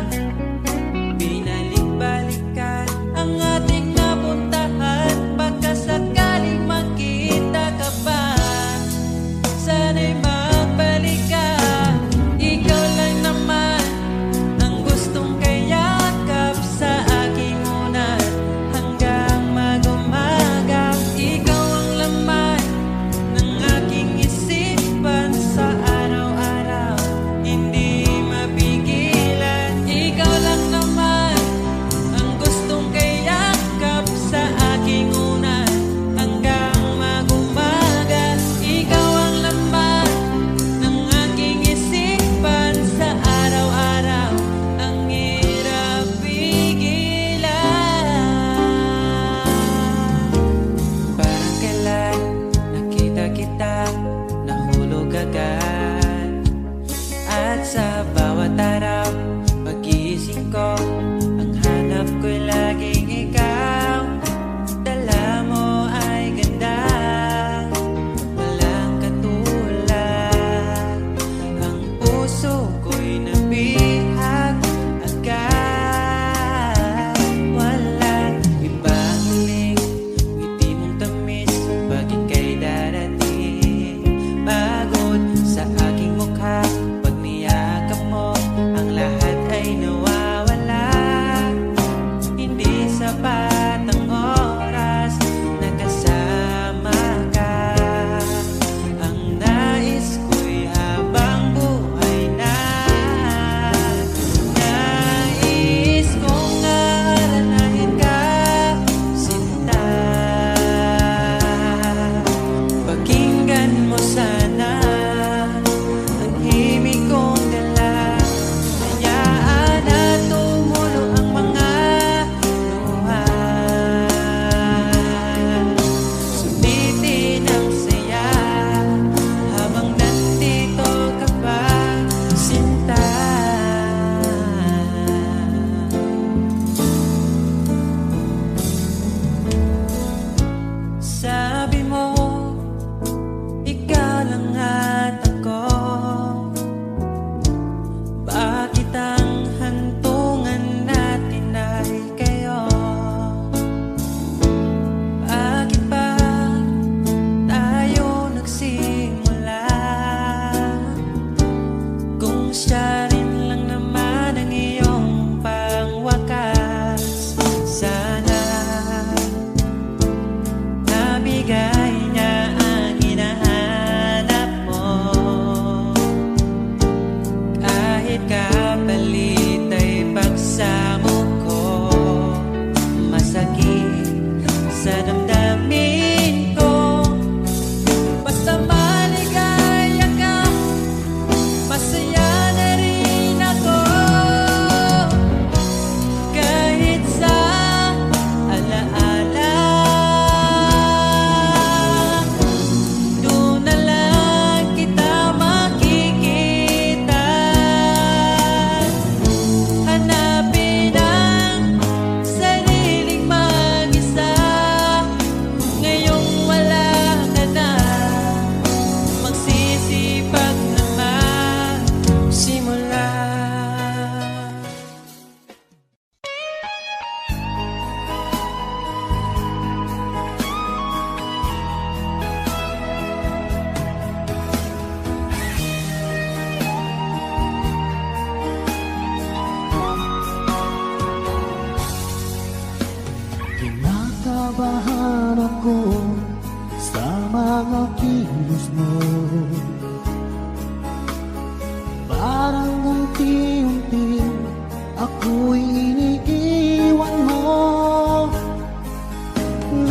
Speaker 2: Binalik-balikan ang ating napuntahan, pagkasakaling makita ka pa. Sana'y magbalik ka, ikaw lang naman ang gustong kayakap sa aking unan hanggang mag-umaga. Ikaw ang laman ng aking isipan sa araw-araw, hindi mapigilan. Ikaw lang naman ang gustong kayakap sa aking unan hanggang mag-umaga. Ikaw ang laman ng aking isipan sa araw-araw, ang hirap pigilan. Parang kailan nakita kita, nahulog agad. At sa bawat araw, pag-iisip ko, ang hanap ko'y laging ikaw. Dala mo ay ganda, walang katulad. Ang puso ko'y nabihag agad. Walang ibang hiling, ngiti mong tamis pag ika'y darating. Pagod sa aking mukha, pag niyakap mo, ang lahat ay nawawala. Hindi sapat ang oras na kasama ka. Ang nais ko'y habang buhay na. Nais kong aalalahin ka, sinta. Pakinggan mo sana ang himig kong dala. Hayaan na tumulo ang mga luha. Sulitin ang saya habang nandito ka pa, sinta. Sabi mo, ikaw lang at ako. Bakit ang hantungan natin ay kayo? Bakit ba tayo nagsimula? Kung siya rin lang naman ang iyong pangwakas, sana nabigay niya ang hinahanap mo. Kahit kapalit ay pagsamo ko, masakit sa damdamin ko. Basta malik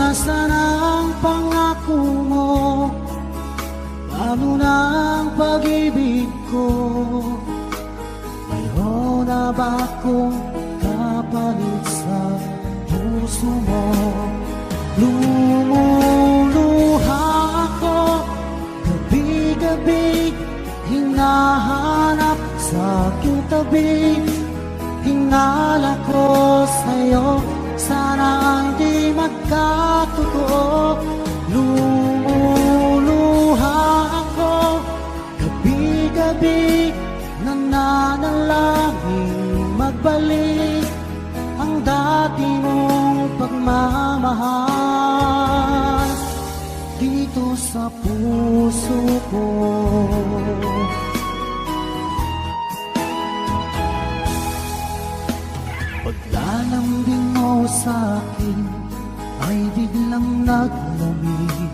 Speaker 4: Nasaan ang pangako mo? Paano na ang pag-ibig ko? Mayroon na ba akong kapalit sa puso mo? Lumuluha ako gabi-gabi, hinahanap sa aking tabi. Hinala ko sa'yo, sana hindi magkatotoo. Lumuluha ako gabi-gabi, nananalangin magbalik ang dati mong pagmamahal dito sa puso ko. Paglalambing mo sa'kin ay biglang naglamig.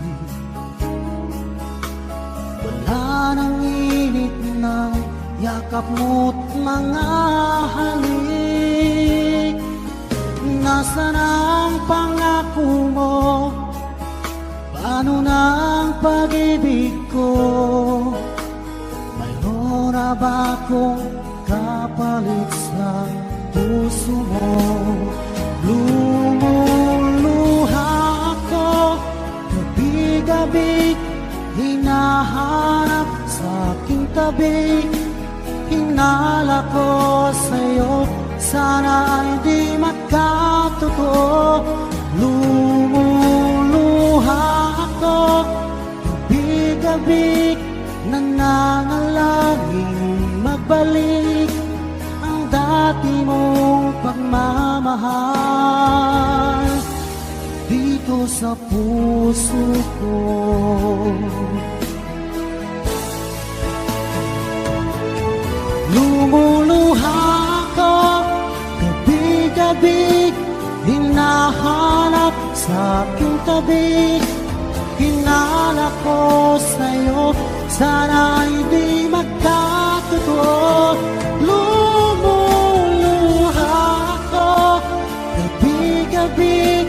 Speaker 4: Wala nang init ng yakap mo't mga halik. Nasaan ang pangako mo? Paano na ang pag-ibig ko? Mayroon na ba akong kapalit sa puso mo? Lumuluha ako gabi-gabi, hinahanap sa aking tabi. Hinala ko sa'yo, sana hindi magkatotoo. Lumuluha ako gabi-gabi, nananalangin magbalik ang dati mong pagmamahal dito sa puso ko. Lumuluha ako gabi-gabi, hinahanap sa aking tabi. Hinala ko sa'yo, sana hindi magkatotoo. Lumuluha ako gabi-gabi,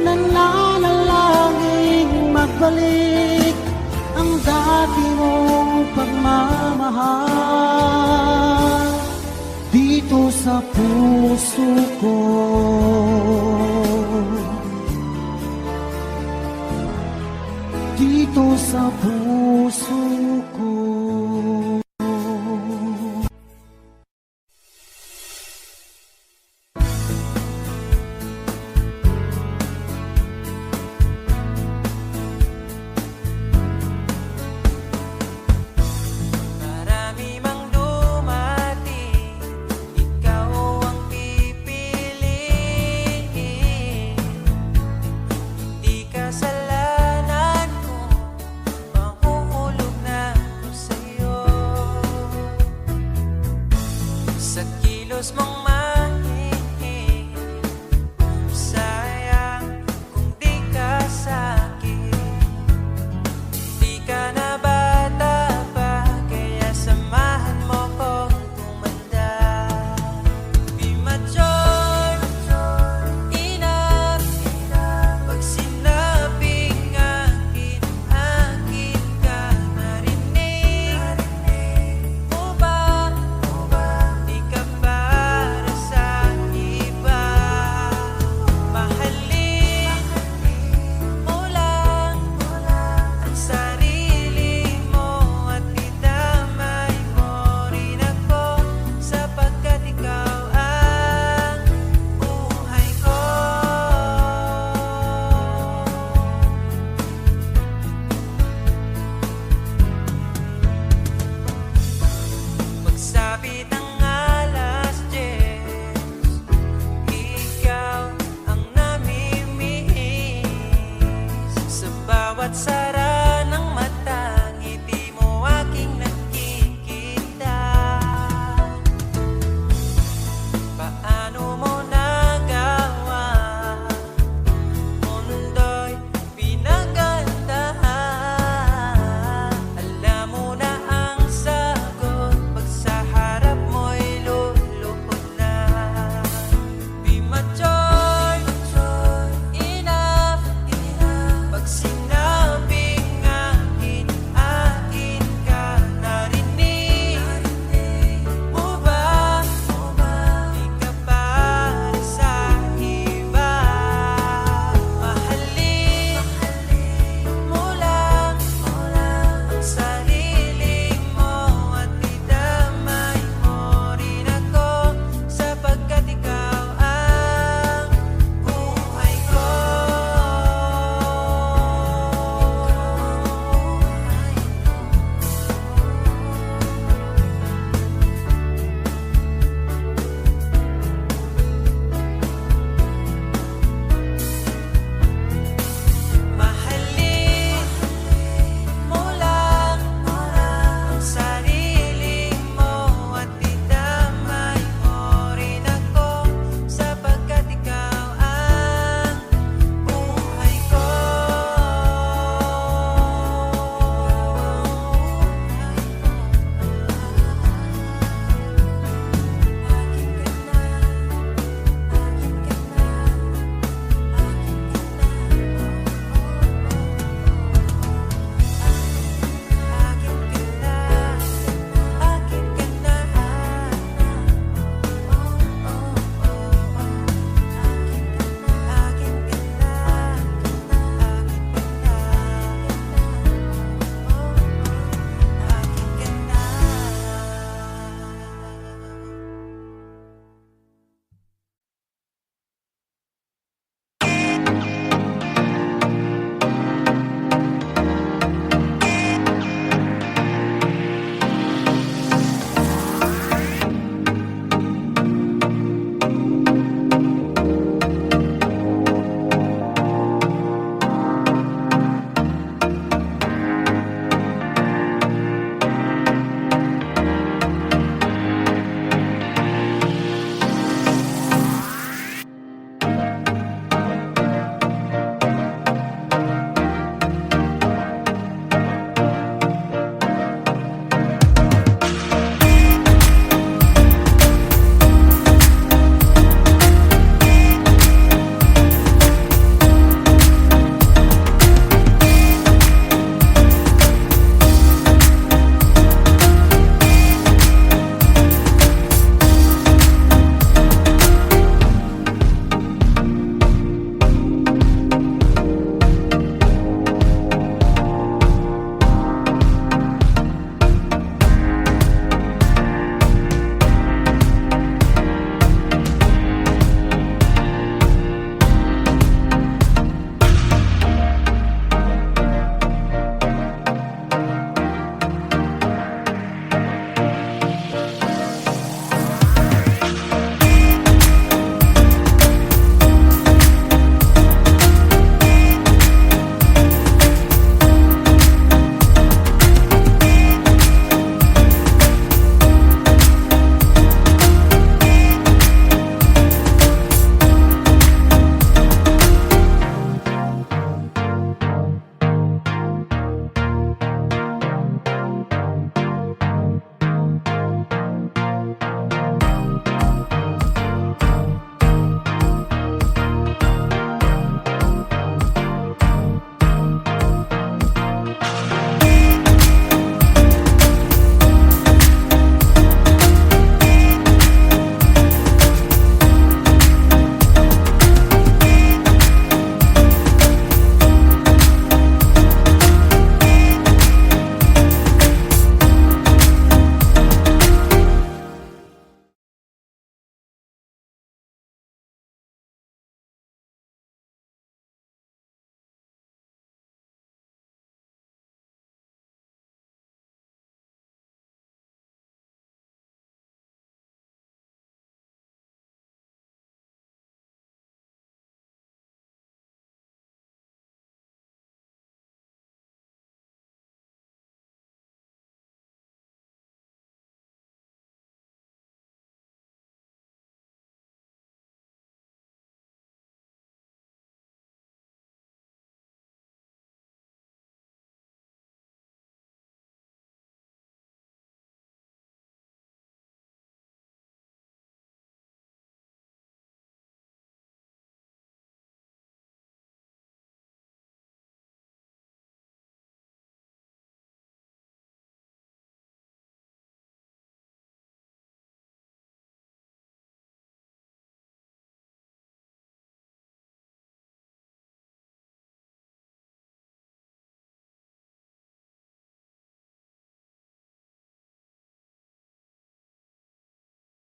Speaker 4: nananalangin magbalik ang dati mong pagmamahal dito sa puso ko. Dito sa puso ko.
Speaker 2: Marami mang dumating, ikaw ang pipiliin. Di kasalanan ko, mahuhulog na ako sa'yo. Sa kilos mong mahihig, sayang kung di ka sa'kin. Di ka na bata pa, kaya samahan mo kong tumanda. Di mature enough pag sinabing akin, akin ka. Narinig mo ba, di ka para sa iba. Mahalin mo lang ang sarili mo at idamay mo rin ako, sapagkat ikaw ang buhay ko. Pagsapit ng alas 10, ikaw ang namimiss sa bawat